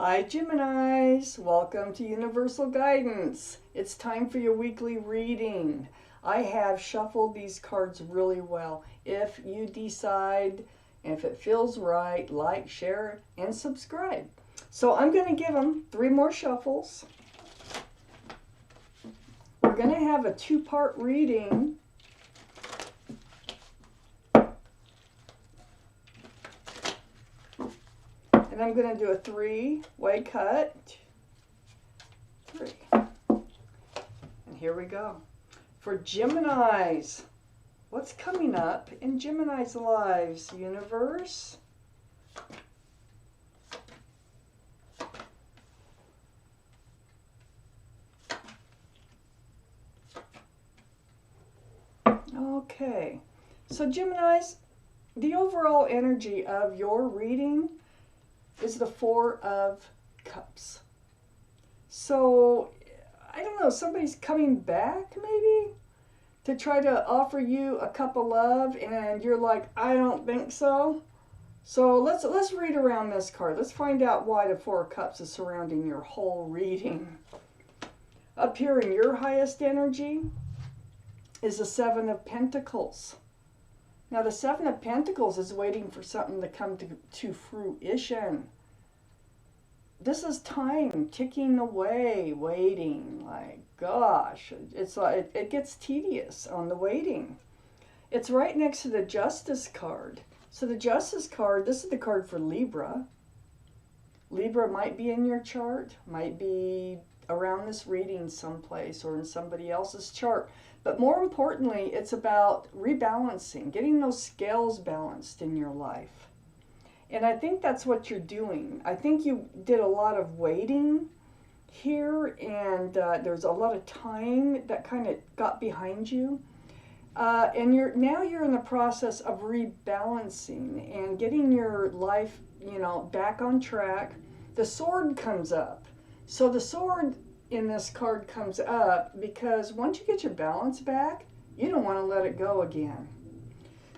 Hi Geminis, welcome to Universal Guidance. It's time for your weekly reading. I have shuffled these cards really well. If you decide, and if it feels right, like, share, and subscribe. So I'm going to give them 3 more shuffles. We're going to have a 2-part reading. And I'm going to do a 3-way cut. 3. And here we go. For Geminis, what's coming up in Gemini's lives, universe? Okay. So Geminis, the overall energy of your reading is the 4 of Cups. So, I don't know, somebody's coming back maybe to try to offer you a cup of love and you're like, I don't think so. So let's read around this card. Let's find out why the 4 of Cups is surrounding your whole reading. Up here in your highest energy is the 7 of Pentacles. Now the 7 of Pentacles is waiting for something to come to fruition. This is time ticking away, waiting. Like, gosh, it's like it gets tedious on the waiting. It's right next to the Justice card. So the Justice card, this is the card for Libra. Libra might be in your chart, might be around this reading someplace or in somebody else's chart. But more importantly, it's about rebalancing, getting those scales balanced in your life. And I think that's what you're doing. I think you did a lot of waiting here, and there's a lot of time that kind of got behind you. And now you're in the process of rebalancing and getting your life, back on track. The sword comes up. So the sword in this card comes up because once you get your balance back, you don't want to let it go again.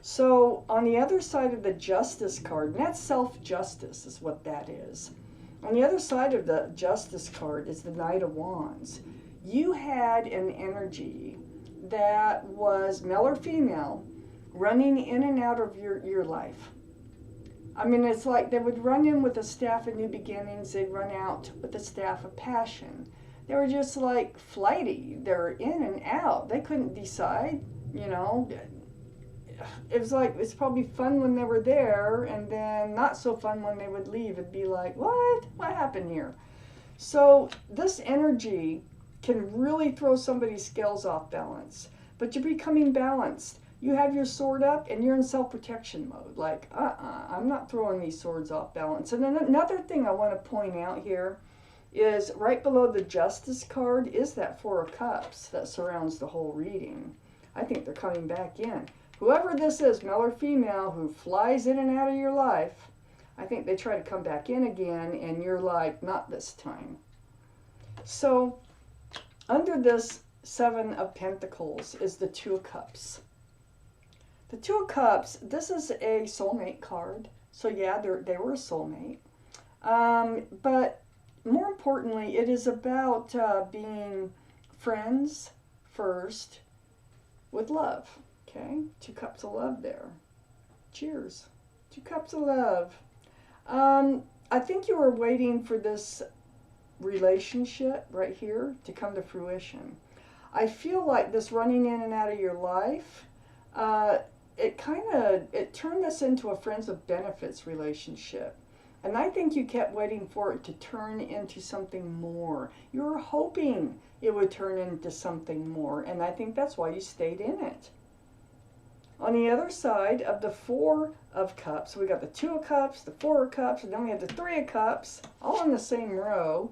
So on the other side of the Justice card, and that's self-justice is what that is. On the other side of the Justice card is the Knight of Wands. You had an energy that was male or female running in and out of your life. I mean, it's like they would run in with the staff of new beginnings. They'd run out with the staff of passion. They were just like flighty. They're in and out. They couldn't decide, It was like, it's probably fun when they were there and then not so fun when they would leave. It'd be like, what happened here? So this energy can really throw somebody's scales off balance, but you're becoming balanced. You have your sword up and you're in self-protection mode. Like, I'm not throwing these swords off balance. And then another thing I want to point out here is right below the Justice card is that 4 of Cups that surrounds the whole reading. I think they're coming back in. Whoever this is, male or female, who flies in and out of your life, I think they try to come back in again and you're like, not this time. So under this 7 of Pentacles is the 2 of Cups. The 2 of Cups, this is a soulmate card. So yeah, they were a soulmate. But more importantly, it is about being friends first with love. Okay, 2 cups of love there. Cheers. 2 cups of love. I think you were waiting for this relationship right here to come to fruition. I feel like this running in and out of your life, it turned this into a friends with benefits relationship. And I think you kept waiting for it to turn into something more. You were hoping it would turn into something more. And I think that's why you stayed in it. On the other side of the 4 of Cups, we got the 2 of Cups, the 4 of Cups, and then we have the 3 of Cups, all in the same row.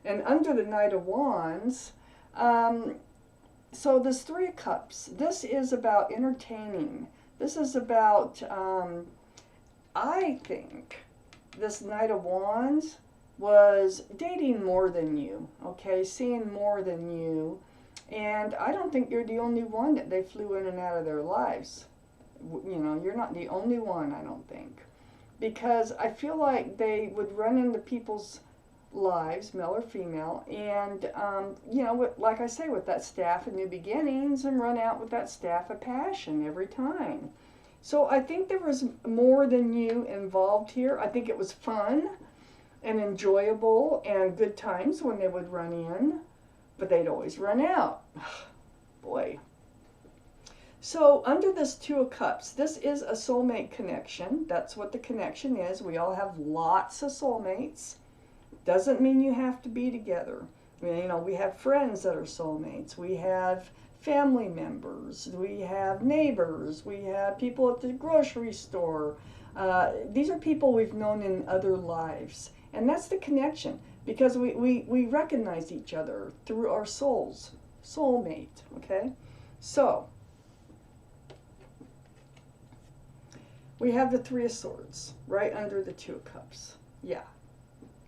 And under the Knight of Wands, so this 3 of Cups, this is about entertaining. This is about, I think, this Knight of Wands was dating more than you, okay, seeing more than you. And I don't think you're the only one that they flew in and out of their lives. You're not the only one, I don't think. Because I feel like they would run into people's lives, male or female, and you know, like I say, with that staff of new beginnings, and run out with that staff of passion every time. So I think there was more than you involved here. I think it was fun and enjoyable and good times when they would run in, but they'd always run out. Boy. So under this Two of Cups, this is a soulmate connection. That's what the connection is. We all have lots of soulmates. Doesn't mean you have to be together. You know, we have friends that are soulmates. We have family members. We have neighbors. We have people at the grocery store. These are people we've known in other lives. And that's the connection, because we recognize each other through our souls. Soulmate, okay? So, we have the Three of Swords right under the Two of Cups. Yeah.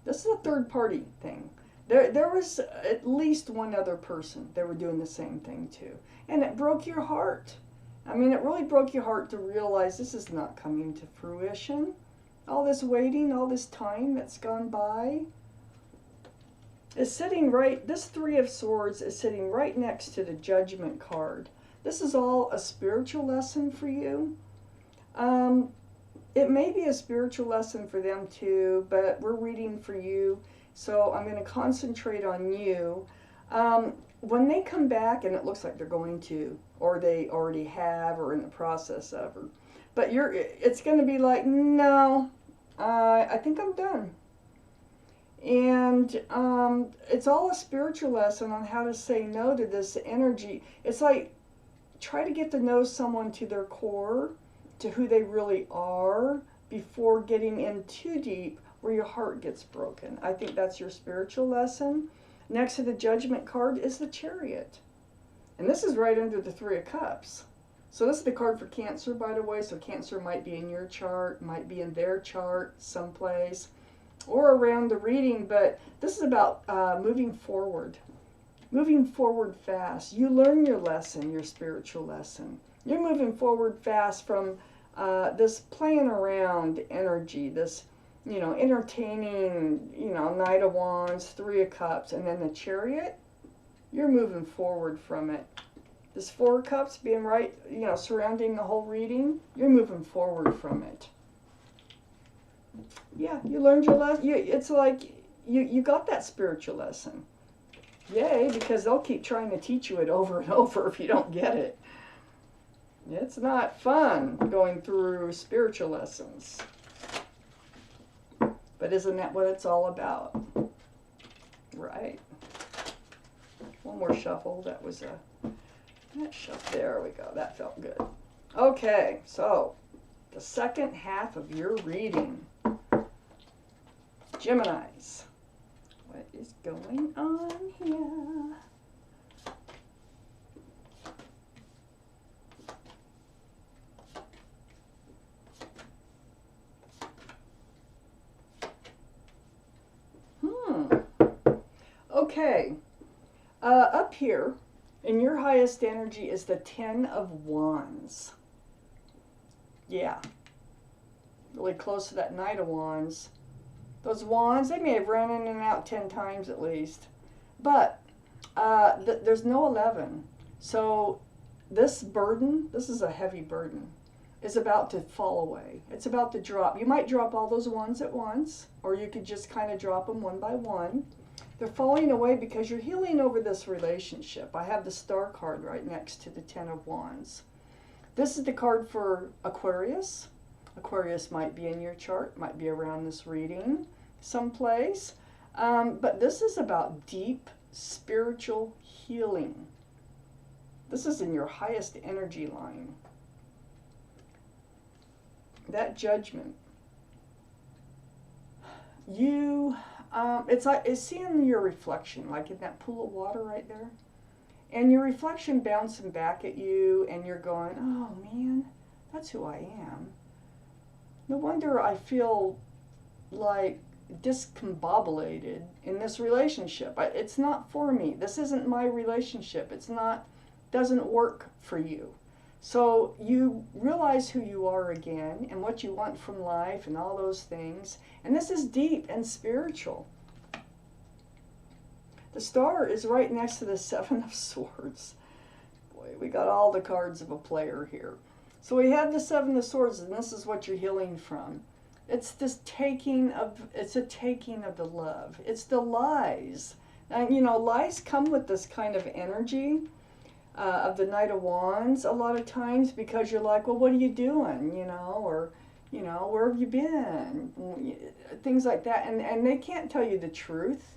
This is a third party thing. There was at least one other person that were doing the same thing too. And it broke your heart. I mean, it really broke your heart to realize this is not coming to fruition. All this waiting, all this time that's gone by is sitting right, this Three of Swords is sitting right next to the Judgment card. This is all a spiritual lesson for you. It may be a spiritual lesson for them too, but we're reading for you, so I'm going to concentrate on you. When they come back, and it looks like they're going to, or they already have, or in the process of, but it's going to be like, no, I think I'm done. And it's all a spiritual lesson on how to say no to this energy. It's like, try to get to know someone to their core, to who they really are, before getting in too deep where your heart gets broken. I think that's your spiritual lesson. Next to the Judgment card is the Chariot. And this is right under the Three of Cups. So this is the card for Cancer, by the way. So Cancer might be in your chart, might be in their chart someplace, or around the reading. But this is about moving forward. Moving forward fast. You learn your lesson, your spiritual lesson. You're moving forward fast from this playing around energy, this, you know, entertaining, you know, Knight of Wands, Three of Cups, and then the Chariot. You're moving forward from it. This Four of Cups being right, you know, surrounding the whole reading, you're moving forward from it. Yeah, you learned your lesson. It's like you got that spiritual lesson. Yay, because they'll keep trying to teach you it over and over if you don't get it. It's not fun going through spiritual lessons. But isn't that what it's all about? Right. One more shuffle. That was that shuffle. There we go. That felt good. Okay, so the second half of your reading. Geminis. What is going on here? Okay, up here in your highest energy is the Ten of Wands. Yeah, really close to that Knight of Wands. Those wands, they may have run in and out 10 times at least. But there's no 11. So this burden, this is a heavy burden, is about to fall away. It's about to drop. You might drop all those wands at once, or you could just kind of drop them one by one. They're falling away because you're healing over this relationship. I have the Star card right next to the Ten of Wands. This is the card for Aquarius. Aquarius might be in your chart, might be around this reading someplace. But this is about deep spiritual healing. This is in your highest energy line. That Judgment. It's like it's seeing your reflection, like in that pool of water right there. And your reflection bouncing back at you, and you're going, oh man, that's who I am. No wonder I feel like discombobulated in this relationship. It's not for me. This isn't my relationship. Doesn't work for you. So you realize who you are again and what you want from life and all those things. And this is deep and spiritual. The Star is right next to the Seven of Swords. Boy, we got all the cards of a player here. So we have the Seven of Swords, and this is what you're healing from. It's this it's a taking of the love. It's the lies. And you know, lies come with this kind of energy of the Knight of Wands a lot of times, because you're like, well, what are you doing? You know, or, you know, where have you been? Things like that. And they can't tell you the truth.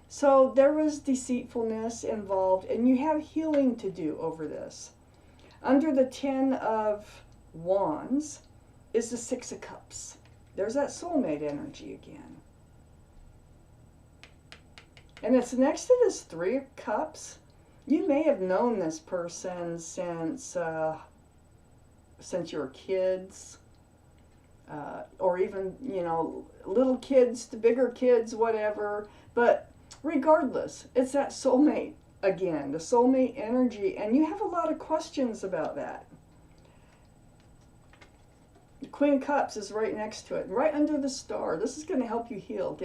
So there was deceitfulness involved, and you have healing to do over this. Under the Ten of Wands is the Six of Cups. There's that soulmate energy again. And it's next to this Three of Cups. You may have known this person since you were kids, or even, you know, little kids to bigger kids, whatever. But regardless, it's that soulmate again, the soulmate energy, and you have a lot of questions about that. The Queen of Cups is right next to it, right under the Star. This is going to help you heal,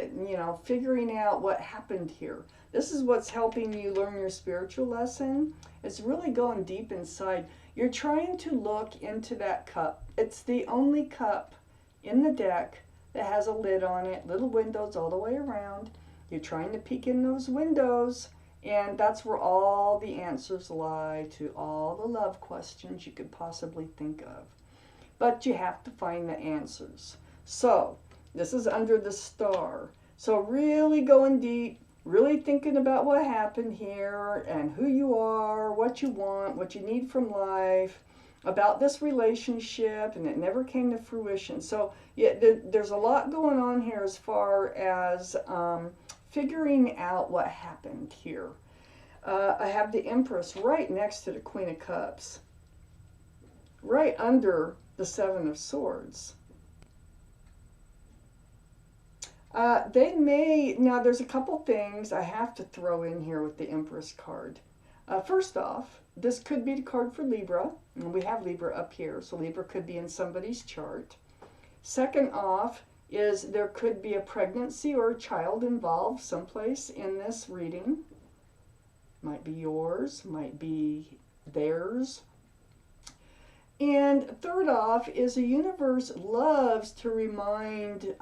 figuring out what happened here. This is what's helping you learn your spiritual lesson. It's really going deep inside. You're trying to look into that cup. It's the only cup in the deck that has a lid on it, little windows all the way around. You're trying to peek in those windows, and that's where all the answers lie to all the love questions you could possibly think of. But you have to find the answers. So this is under the Star. So really going deep, really thinking about what happened here and who you are, what you want, what you need from life, about this relationship, and it never came to fruition. So yeah, there's a lot going on here as far as figuring out what happened here. I have the Empress right next to the Queen of Cups, right under the Seven of Swords. Now there's a couple things I have to throw in here with the Empress card. First off, this could be the card for Libra, and we have Libra up here, so Libra could be in somebody's chart. Second off is there could be a pregnancy or a child involved someplace in this reading. Might be yours, might be theirs. And third off is the universe loves to remind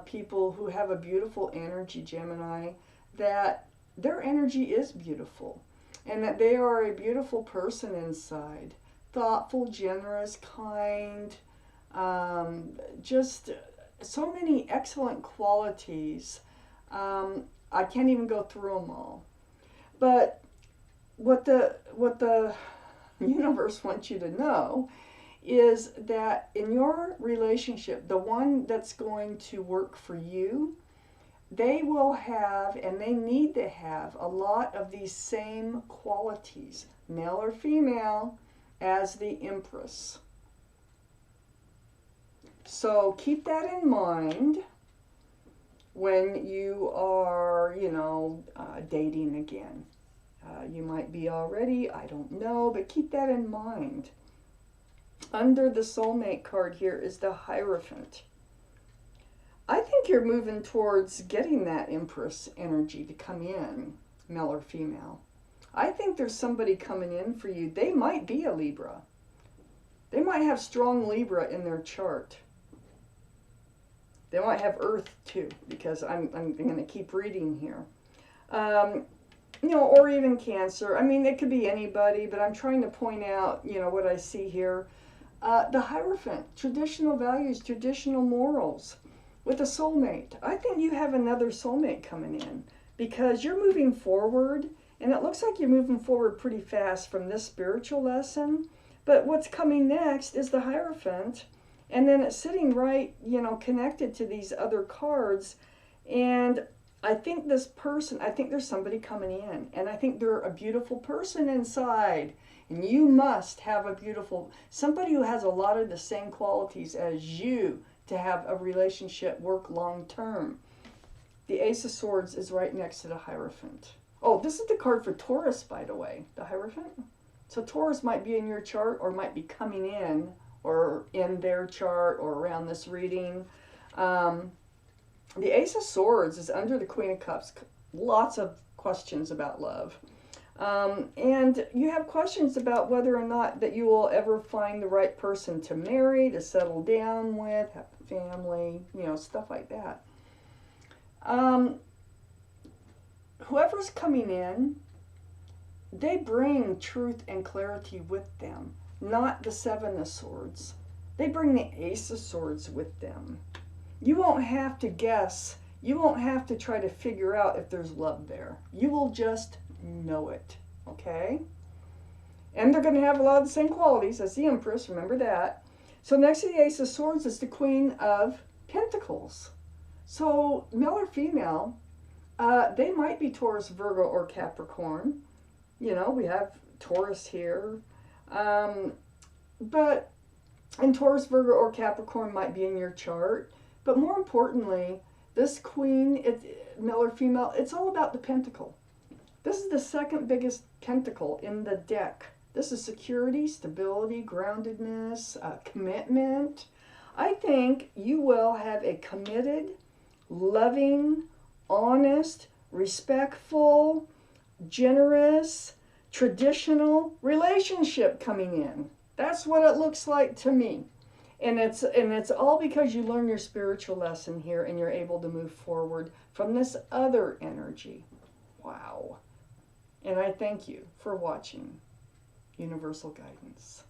people who have a beautiful energy, Gemini, that their energy is beautiful and that they are a beautiful person inside. Thoughtful, generous, kind, just so many excellent qualities. I can't even go through them all. But what the universe wants you to know is that in your relationship, the one that's going to work for you, they will have, and they need to have, a lot of these same qualities, male or female, as the Empress. So keep that in mind when you are, dating again. You might be already, I don't know, but keep that in mind. Under the soulmate card here is the Hierophant. I think you're moving towards getting that Empress energy to come in, male or female. I think there's somebody coming in for you. They might be a Libra. They might have strong Libra in their chart. They might have Earth too, because I'm going to keep reading here. Or even Cancer. I mean, it could be anybody, but I'm trying to point out, what I see here. The Hierophant, traditional values, traditional morals, with a soulmate. I think you have another soulmate coming in, because you're moving forward, and it looks like you're moving forward pretty fast from this spiritual lesson. But what's coming next is the Hierophant, and then it's sitting right, connected to these other cards. And I think there's somebody coming in, and I think they're a beautiful person inside. And you must have somebody who has a lot of the same qualities as you to have a relationship work long term. The Ace of Swords is right next to the Hierophant. Oh, this is the card for Taurus, by the way, the Hierophant. So Taurus might be in your chart, or might be coming in, or in their chart, or around this reading. The Ace of Swords is under the Queen of Cups. Lots of questions about love. And you have questions about whether or not that you will ever find the right person to marry, to settle down with, have a family, you know, stuff like that. Whoever's coming in, they bring truth and clarity with them, not the Seven of Swords. They bring the Ace of Swords with them. You won't have to guess. You won't have to try to figure out if there's love there. You will just know it, okay? And they're going to have a lot of the same qualities as the Empress, remember that. So next to the Ace of Swords is the Queen of Pentacles. So male or female, they might be Taurus, Virgo, or Capricorn. You know, we have Taurus here. But and Taurus, Virgo, or Capricorn might be in your chart. But more importantly, this queen, male or female, it's all about the pentacle. This is the second biggest pentacle in the deck. This is security, stability, groundedness, commitment. I think you will have a committed, loving, honest, respectful, generous, traditional relationship coming in. That's what it looks like to me. And it's all because you learn your spiritual lesson here and you're able to move forward from this other energy. Wow. And I thank you for watching Universal Guidance.